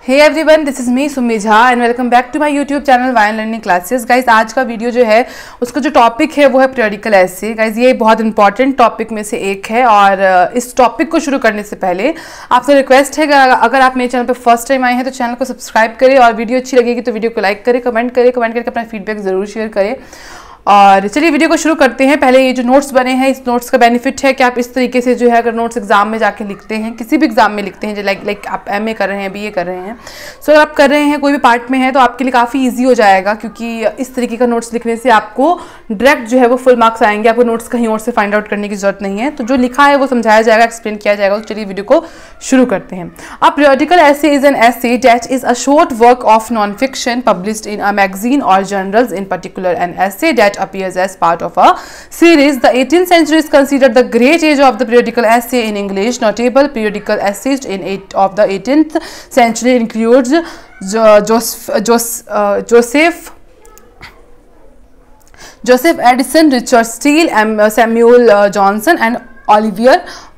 Hey everyone, this is me Sumi Jha and welcome back to my YouTube channel वायन learning classes. Guys आज का video जो है उसका जो टॉपिक है वो है पीरियोडिकल एसे। गाइज ये बहुत इंपॉर्टेंट टॉपिक में से एक है और इस टॉपिक को शुरू करने से पहले आपसे रिक्वेस्ट है कि अगर आप मेरे चैनल पर फर्स्ट टाइम आए हैं तो चैनल को सब्सक्राइब करें और वीडियो अच्छी लगेगी तो वीडियो को लाइक करें, कमेंट करके अपना फीडबैक ज़रूर शेयर करें। और चलिए वीडियो को शुरू करते हैं। पहले ये जो नोट्स बने हैं, इस नोट्स का बेनिफिट है कि आप इस तरीके से जो है अगर नोट्स एग्जाम में जाके लिखते हैं, किसी भी एग्जाम में लिखते हैं, जो लाइक आप एमए कर रहे हैं, बीए कर रहे हैं, सो अगर आप कर रहे हैं कोई भी पार्ट में है तो आपके लिए काफ़ी ईजी हो जाएगा, क्योंकि इस तरीके का नोट्स लिखने से आपको डायरेक्ट जो है वो फुल मार्क्स आएंगे। आपको नोट्स कहीं और से फाइंड आउट करने की जरूरत नहीं है, तो जो लिखा है वो समझाया जाएगा, एक्सप्लेन किया जाएगा। तो चलिए वीडियो को शुरू करते हैं। A periodical essay is an essay that is a short work of non fiction published in a magazine or journals, in particular an essay that appears as part of a series. The 18th century is considered the great age of the periodical essay in English. Notable periodical essayists of the 18th century includes Joseph Addison, Richard Steele, Samuel Johnson and Oliver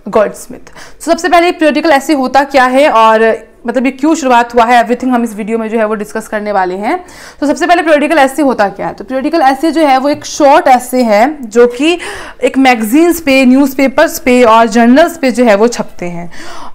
Goldsmith. So सबसे पहले periodical एसे होता क्या है और मतलब ये क्यों शुरुआत हुआ है, एवरीथिंग हम इस वीडियो में जो है वो डिस्कस करने वाले हैं। तो सबसे पहले पीरियोडिकल एसे होता क्या है। तो पीरियोडिकल एसे जो है वो एक शॉर्ट एसे है जो कि एक मैगजीन्स पे, न्यूज़पेपर्स पे और जर्नल्स पे जो है वो छपते हैं।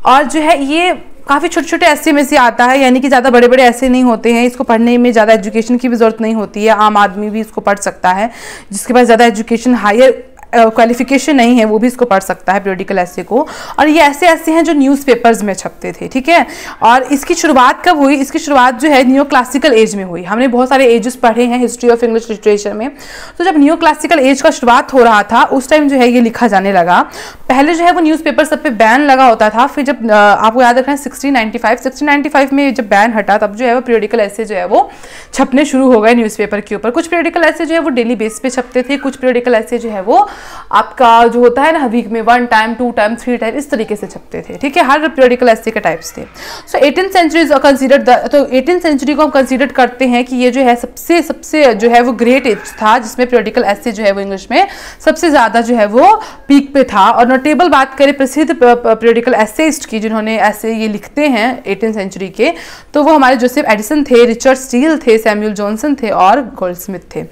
और जो है ये काफ़ी छोटे छोटे ऐसे में से आता है, यानी कि ज़्यादा बड़े बड़े ऐसे नहीं होते हैं। इसको पढ़ने में ज़्यादा एजुकेशन की भी ज़रूरत नहीं होती है, आम आदमी भी इसको पढ़ सकता है, जिसके पास ज़्यादा एजुकेशन हायर क्वालिफिकेशन नहीं है वो भी इसको पढ़ सकता है पीरियोडिकल एसे को। और ये ऐसे हैं जो न्यूज़पेपर्स में छपते थे, ठीक है। और इसकी शुरुआत कब हुई? इसकी शुरुआत जो है न्यू क्लासिकल एज में हुई। हमने बहुत सारे एजेस पढ़े हैं हिस्ट्री ऑफ इंग्लिश लिटरेचर में। तो जब न्यू क्लासिकल एज का शुरुआत हो रहा था उस टाइम जो है ये लिखा जाने लगा। पहले जो है वो न्यूज़पेपर सब पे बैन लगा होता था, फिर जब आपको याद रखना है 1695 में जब बैन हटा तब जो है वो पीरियोडिकल एसे जो है वो छपने शुरू हो गए न्यूज़पेपर के ऊपर। कुछ पीरियोडिकल एसे जो है वो डेली बेस पे छपते थे, कुछ पीरियोडिकल एसे जो है वो आपका जो होता है ना वीक में 1 टाइम 2 टाइम 3 टाइम इस तरीके से छपते थे, ठीक है। हर पीरियोडिकल एसे के टाइप्स थे। सो 18th सेंचुरी इज कंसीडर्ड, तो 18th सेंचुरी को हम कंसीडर करते हैं कि ये जो है सबसे जो है वो ग्रेट एज था जिसमें पीरियोडिकल एसे जो है वो इंग्लिश में सबसे ज़्यादा जो है वो पीक पे था। और नोटेबल बात करें प्रसिद्ध पीरियोडिकल एसेइस्ट की जिन्होंने ऐसे ये लिखते हैं 18th सेंचुरी के, तो वो हमारे जोसेफ एडिसन थे, रिचर्ड स्टील थे, सैमुअल जॉनसन थे और गोल्डस्मिथ थे,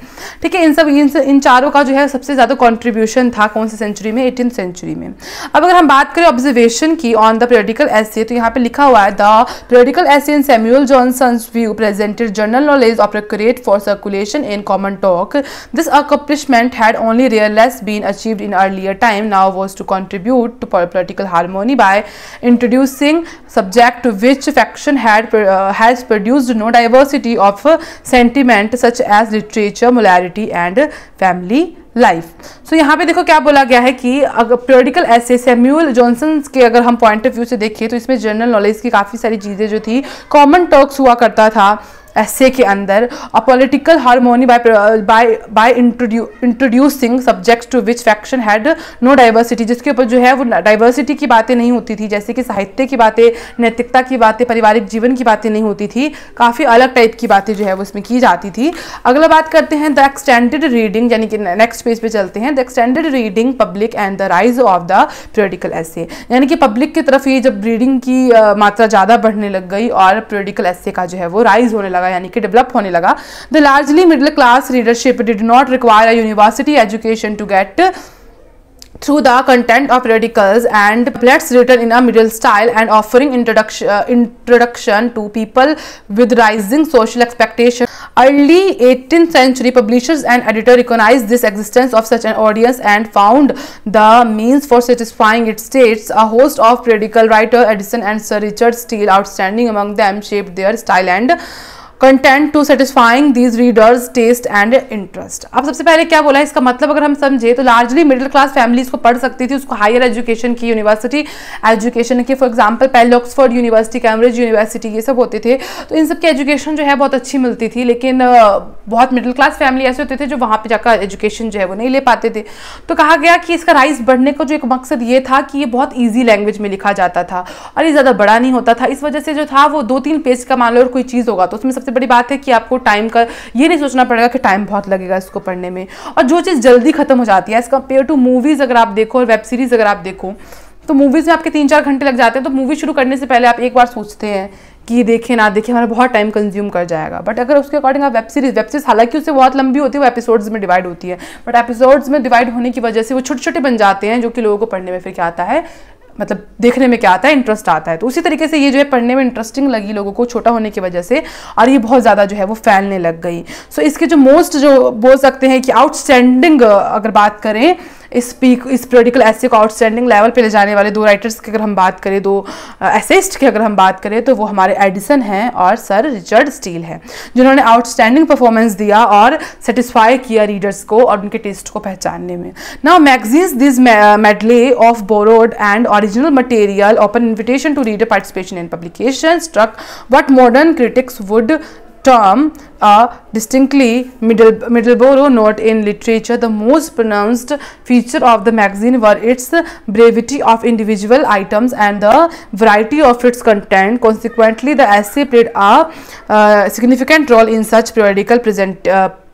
ठीक है। इन चारों का जो है सबसे ज़्यादा कॉन्ट्रीब्यूशन था कौन सी सेंचुरी में? 18th सेंचुरी में। अब अगर हम बात करें ऑब्जर्वेशन की ऑन द पीरियोडिकल एसे, तो यहाँ पे लिखा हुआ है the periodical essay in Samuel Johnson's view presented general knowledge appropriate for circulation in common talk. This accomplishment had only rarely been achieved in earlier time. Now was to contribute to political harmony by introducing subject to which faction has produced no diversity of sentiment such as literature, morality and family life. So यहाँ पे देखो क्या बोला गया है कि अगर periodical एसे Samuel Johnson के अगर हम पॉइंट ऑफ व्यू से देखें तो इसमें जनरल नॉलेज की काफ़ी सारी चीज़ें जो थी, कॉमन टॉक्स हुआ करता था ऐसे के अंदर, और political harmony by introducing subjects to which faction had no diversity, जिसके ऊपर जो है वो डाइवर्सिटी की बातें नहीं होती थी, जैसे कि साहित्य की बातें, नैतिकता की बातें, पारिवारिक जीवन की बातें नहीं होती थी, काफ़ी अलग टाइप की बातें जो है वो इसमें की जाती थी। अगला बात करते हैं द एक्सटेंडेड रीडिंग, यानी कि नेक्स्ट पेज पे चलते हैं। The extended reading public and the rise of the periodical essay, यानी कि पब्लिक की तरफ ये जब रीडिंग की मात्रा ज़्यादा बढ़ने लग गई और पीरियोडिकल एसे का जो है वो राइज होने लगा, यानी कि डेवलप होने लगा। The largely middle class readership did not require a university education to get through the content of periodicals and pamphlets written in a middle style and offering introduction to people with rising social expectation. Early 18th century publishers and editors recognized this existence of such an audience and found the means for satisfying its tastes. A host of periodical writers, Addison and Sir Richard Steele, outstanding among them, shaped their style and content to satisfying these readers taste and interest. अब सबसे पहले क्या बोला है, इसका मतलब अगर हम समझे तो लार्जली मिडिल क्लास फैमिली इसको पढ़ सकती थी, उसको हायर एजुकेशन की, यूनिवर्सिटी एजुकेशन की, फॉर एग्जांपल पहले ऑक्सफोर्ड यूनिवर्सिटी, कैम्ब्रिज यूनिवर्सिटी ये सब होते थे, तो इन सब की एजुकेशन जो है बहुत अच्छी मिलती थी। लेकिन बहुत मिडिल क्लास फैमिली ऐसे होते थे जो वहाँ पर जाकर एजुकेशन जो है वो नहीं ले पाते थे। तो कहा गया कि इसका राइज बढ़ने का जो एक मकसद ये था कि ये बहुत ईजी लैंग्वेज में लिखा जाता था और ये ज़्यादा बड़ा नहीं होता था। इस वजह से जो था वो 2-3 पेज का मान लो और कोई चीज़ होगा तो उसमें सबसे बड़ी बात है कि आपको टाइम का ये नहीं सोचना पड़ेगा कि टाइम बहुत लगेगा इसको पढ़ने में, और जो चीज़ जल्दी खत्म हो जाती है एज कम्पेयर टू मूवीज़ अगर आप देखो और वेब सीरीज़ अगर आप देखो तो मूवीज़ में आपके 3-4 घंटे लग जाते हैं। तो मूवी शुरू करने से पहले आप एक बार सोचते हैं कि देखें ना देखें, हमारा बहुत टाइम कंज्यूम कर जाएगा। बट अगर उसके अकॉर्डिंग आप वेब सीरीज हालांकि उससे बहुत लंबी होती है, वो एपिसोड्स में डिवाइड होती है, बट एपिसोड्स में डिवाइड होने की वजह से वो छोटे छोटे बन जाते हैं, जो कि लोगों को पढ़ने में फिर क्या आता है, मतलब देखने में क्या आता है, इंटरेस्ट आता है। तो उसी तरीके से ये जो है पढ़ने में इंटरेस्टिंग लगी लोगों को छोटा होने की वजह से, और ये बहुत ज़्यादा जो है वो फैलने लग गई। सो इसके जो मोस्ट जो बोल सकते हैं कि आउटस्टैंडिंग अगर बात करें इस पीरियडिकल एसे को आउटस्टैंडिंग लेवल पे ले जाने वाले 2 राइटर्स की अगर हम बात करें, 2 एसेइस्ट की अगर हम बात करें, तो वो हमारे एडिसन हैं और सर रिचर्ड स्टील है, जिन्होंने आउटस्टैंडिंग परफॉर्मेंस दिया और सेटिस्फाई किया रीडर्स को और उनके टेस्ट को पहचानने में। Now magazines this medley of borrowed and original material open invitation to reader participation in publication struck what modern critics would term a distinctly Middleborough note in literature. The most pronounced feature of the magazine were its brevity of individual items and the variety of its content. Consequently, the essay played a significant role in such periodical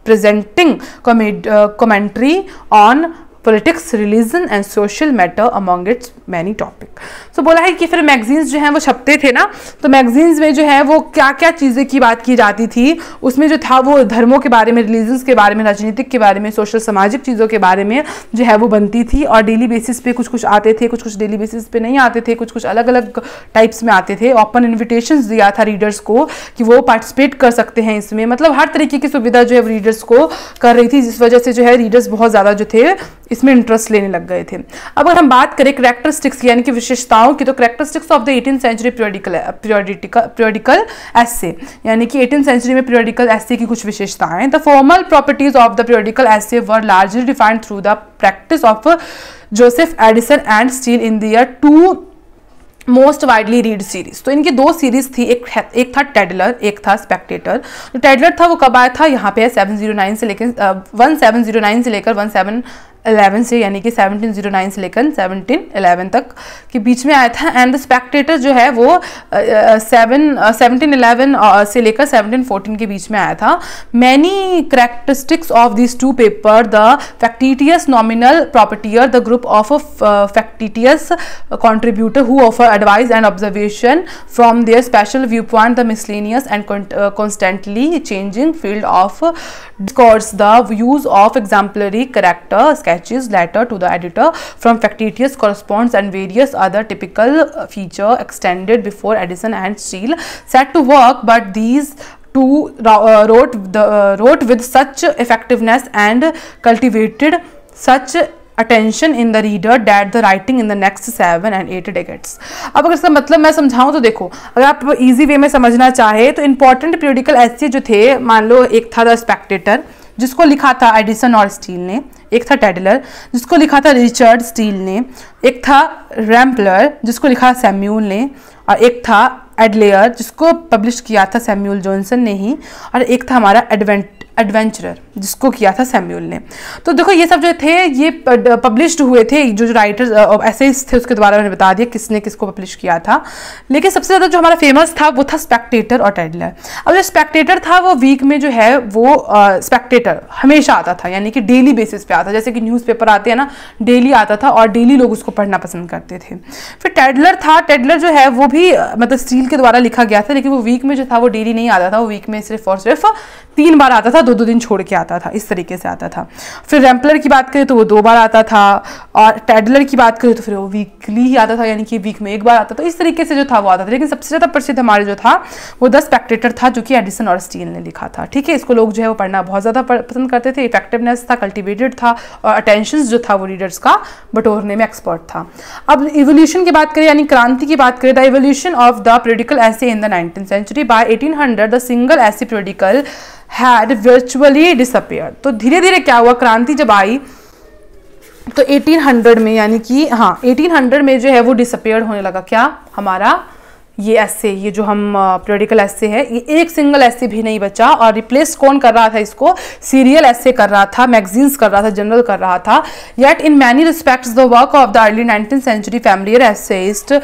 presenting commentary on politics, religion and social matter among it's many topic. तो बोला है कि फिर magazines जो हैं वो छपते थे ना, तो मैगजीन्स में जो है वो क्या क्या चीज़ें की बात की जाती थी, उसमें जो था वो धर्मों के बारे में, रिलीजन्स के बारे में, राजनीतिक के बारे में, सोशल सामाजिक चीज़ों के बारे में जो है वो बनती थी। और डेली बेसिस पे कुछ कुछ आते थे, कुछ कुछ डेली बेसिस पे नहीं आते थे, कुछ कुछ अलग अलग टाइप्स में आते थे। ओपन इन्विटेशंस दिया था रीडर्स को कि वो पार्टिसिपेट कर सकते हैं इसमें, मतलब हर तरीके की सुविधा जो है रीडर्स को कर रही थी, जिस वजह से जो है रीडर्स बहुत ज़्यादा जो थे इसमें इंटरेस्ट लेने लग गए थे। अब अगर हम बात करें करैक्टरिस्टिक्स यानी कि विशेषताओं की, तो characteristics of the 18th century periodical essay, यानी कि 18th सेंचुरी में पीरियडिकल एसे की कुछ विशेषताएं। The formal properties of the periodical essay were largely defined through the practice of Joseph Addison and Steele in their 2 most widely read series. तो इनकी 2 series थी, एक था टेडलर, एक था स्पेक्टेटर। तो टेडलर था वो कब आया था, यहाँ पे 1709 से लेकर 1709 से लेकर 1711 से, यानी कि 1709 से लेकर 1711 तक के बीच में आया था। एंड द स्पेक्टेटर जो है वो 1711 से लेकर 1714 के बीच में आया था। Many characteristics of this 2 paper, the factitious nominal proprietor, the group of factitious contributor who offer advice and observation from their special viewpoint, the miscellaneous and constantly changing field of discourse, the use of exemplary character sketches, letter to the editor from factitious correspondence and various other typical feature extended before Edison and Steele set to work, but these two wrote with such effectiveness and cultivated such attention in the reader that the writing in the next 7 and 8 decades। अब अगर इसका मतलब मैं समझाऊं तो देखो, अगर आप इजी वे में समझना चाहे तो इंपॉर्टेंट पीरियडिकल एसे जो थे, मान लो एक था द स्पेक्टेटर जिसको लिखा था एडिसन और स्टील ने, एक था टेडलर जिसको लिखा था रिचर्ड स्टील ने, एक था रैम्पलर जिसको लिखा सैम्यूल ने, और एक था एडलेयर जिसको पब्लिश किया था सैम्यूल जॉनसन ने ही, और एक था हमारा एडवेंचरर जिसको किया था सैम्यूल ने। तो देखो ये सब जो थे ये पब्लिश्ड हुए थे, जो राइटर्स ऐसे थे उसके द्वारा मैंने बता दिया किसने किसको पब्लिश किया था। लेकिन सबसे ज़्यादा जो हमारा फेमस था वो था स्पेक्टेटर और टेडलर। अब जो स्पेक्टेटर था वो वीक में जो है वो स्पेक्टेटर हमेशा आता था, यानी कि डेली बेसिस पे आता, जैसे कि न्यूज़पेपर आते हैं ना, डेली आता था और डेली लोग उसको पढ़ना पसंद करते थे। फिर टेडलर था, टेडलर जो है वो भी मतलब स्टील के द्वारा लिखा गया था, लेकिन वो वीक में जो था वो डेली नहीं आता था, वो वीक में सिर्फ और सिर्फ 3 बार आता था, 2-2 दिन छोड़ के आता था, इस तरीके से आता था। फिर रैम्पलर की बात करें तो वो 2 बार आता था, और टेडलर की बात करें तो फिर वो वीकली ही आता था, यानी कि वीक में 1 बार आता था। इस तरीके से जो था वो आता था, लेकिन सबसे ज़्यादा प्रसिद्ध हमारे जो था वो द स्पेक्टेटर था, जो कि एडिसन और स्टील ने लिखा था। ठीक है, इसको लोग जो है वो पढ़ना बहुत ज़्यादा पसंद करते थे, इफेक्टिवनेस था, कल्टिवेटेड था, और अटेंशन जो था वो रीडर्स का बटोरने में एक्सपर्ट था। अब इवोल्यूशन की बात करें यानी क्रांति की बात करें, the evolution of the periodical essay in the 19th century. By 1800 the single essay periodical had virtually disappear. तो धीरे धीरे क्या हुआ, क्रांति जब आई तो 1800 में, यानी कि हाँ 1800 में जो है वो डिसअपियर होने लगा। क्या हमारा ये ऐसे, ये जो हम पीरियडिकल ऐसे है, ये एक सिंगल ऐसे भी नहीं बचा, और रिप्लेस कौन कर रहा था इसको, सीरियल ऐसे कर रहा था, मैगजीन्स कर रहा था, जनरल कर रहा था। Yet in many respects the work of the early 19th century familiar essayist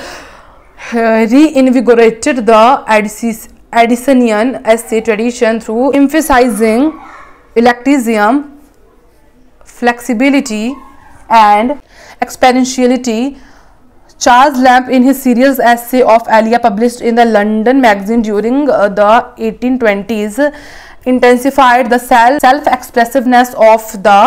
reinvigorated the Edisonian essay tradition through emphasizing eclecticism, flexibility and experientiality, Charles Lamb, in his serious essay of Alia published in the London magazine during the 1820s, intensified the self-expressiveness of the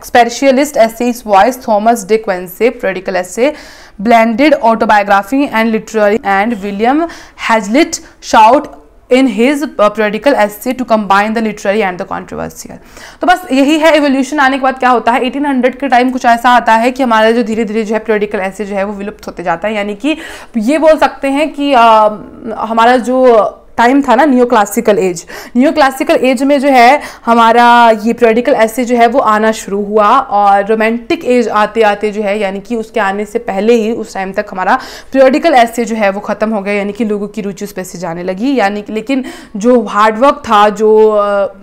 spiritualist essayist voice. Thomas De Quincey, political essay, blended autobiography and literary, and William Hazlitt Shout in his political essay to combine the literary and the controversial. तो बस यही है evolution आने के बाद क्या होता है 1800 के टाइम कुछ ऐसा आता है कि हमारा जो धीरे धीरे जो है पॉलिटिकल ऐसे जो है वो विलुप्त होते जाता है, यानी कि ये बोल सकते हैं कि हमारा जो टाइम था ना न्यू क्लासिकल एज में जो है हमारा ये पॉलिटिकल ऐसे जो है वो आना शुरू हुआ, और रोमांटिक एज आते आते जो है यानी कि उसके आने से पहले ही उस टाइम तक हमारा पॉलिटिकल ऐसे जो है वो ख़त्म हो गया, यानी कि लोगों की रुचि उस पर से जाने लगी, यानी कि लेकिन जो हार्डवर्क था, जो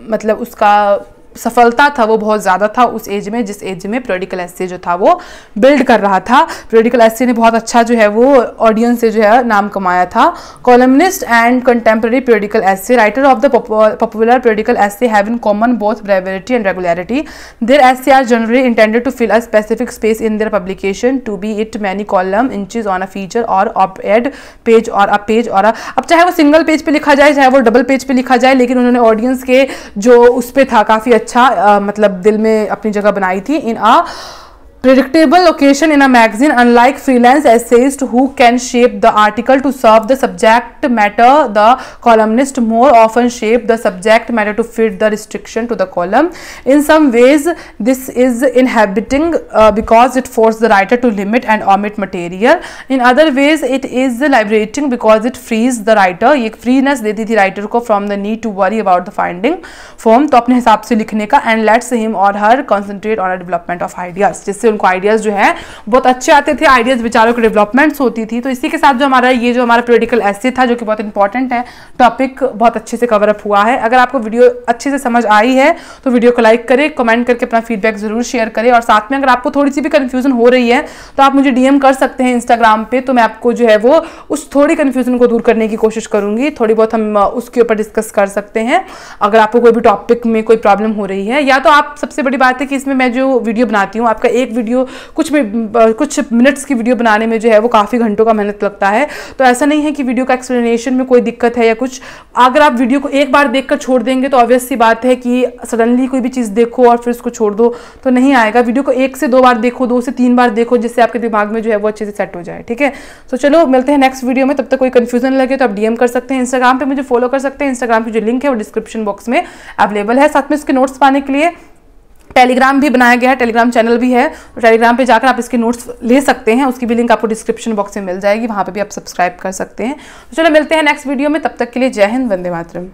मतलब उसका सफलता था वो बहुत ज़्यादा था उस एज में, जिस एज में पॉलिटिकल एसे जो था वो बिल्ड कर रहा था। पॉलिटिकल एसे ने बहुत अच्छा जो है वो ऑडियंस से जो है नाम कमाया था। Columnist and contemporary political essay, writer of the popular political essay have in common both brevity and regularity. Their essay are generally intended to fill a specific space in their publication, to be it many column inches on a feature or op ed page or a page और अब चाहे वो single page पे लिखा जाए चाहे वो double page पे लिखा जाए, लेकिन उन्होंने ऑडियंस के जो उस पर था काफ़ी अच्छा मतलब दिल में अपनी जगह बनाई थी। इन आ predictable location in a magazine, unlike freelance essayists who can shape the article to serve the subject matter, the columnist more often shape the subject matter to fit the restriction to the column. In some ways this is inhibiting because it forces the writer to limit and omit material. In other ways it is liberating because it frees the writer, ये freeness देती थी writer को from the need to worry about the finding form, तो अपने हिसाब से लिखने का, and lets him or her concentrate on a development of ideas, जिससे उनको आइडियाज जो है बहुत अच्छे आते थे, आइडियाज विचारों की डेवलपमेंट्स होती थी। तो इसी के साथ जो हमारा ये जो हमारा पॉलिटिकल एसे था जो कि बहुत इंपॉर्टेंट है, टॉपिक बहुत अच्छे से कवर अप हुआ है। अगर आपको वीडियो अच्छे से समझ आई है तो वीडियो को लाइक करें, कमेंट करके अपना फीडबैक जरूर शेयर करें, और साथ में अगर आपको थोड़ी सी भी कन्फ्यूजन हो रही है तो आप मुझे डीएम कर सकते हैं इंस्टाग्राम पे, तो मैं आपको जो है वो उस थोड़ी कन्फ्यूजन को दूर करने की कोशिश करूंगी, थोड़ी बहुत हम उसके ऊपर डिस्कस कर सकते हैं। अगर आपको कोई भी टॉपिक में कोई प्रॉब्लम हो रही है, या तो आप सबसे बड़ी बात है कि इसमें मैं जो वीडियो बनाती हूँ, आपका एक वीडियो कुछ मिनट्स की वीडियो बनाने में जो है वो काफ़ी घंटों का मेहनत लगता है, तो ऐसा नहीं है कि वीडियो का एक्सप्लेनेशन में कोई दिक्कत है या कुछ। अगर आप वीडियो को एक बार देखकर छोड़ देंगे तो ऑब्वियस सी बात है कि सडनली कोई भी चीज़ देखो और फिर उसको छोड़ दो तो नहीं आएगा। वीडियो को 1 से 2 बार देखो, 2 से 3 बार देखो, जिससे आपके दिमाग में जो है वो अच्छे से सेट हो जाए। ठीक है, तो चलो मिलते हैं नेक्स्ट वीडियो में। तब तक कोई कन्फ्यूजन लगे तो आप डीएम कर सकते हैं, इंस्टाग्राम पर मुझे फॉलो कर सकते हैं। इंस्टाग्राम की जो लिंक है वो डिस्क्रिप्शन बॉक्स में अवेलेबल है। साथ में इसके नोट्स पाने के लिए टेलीग्राम भी बनाया गया है, टेलीग्राम चैनल भी है, तो टेलीग्राम पे जाकर आप इसके नोट्स ले सकते हैं, उसकी भी लिंक आपको डिस्क्रिप्शन बॉक्स में मिल जाएगी, वहाँ पे भी आप सब्सक्राइब कर सकते हैं। तो चलो मिलते हैं नेक्स्ट वीडियो में, तब तक के लिए जय हिंद, वंदे मातरम।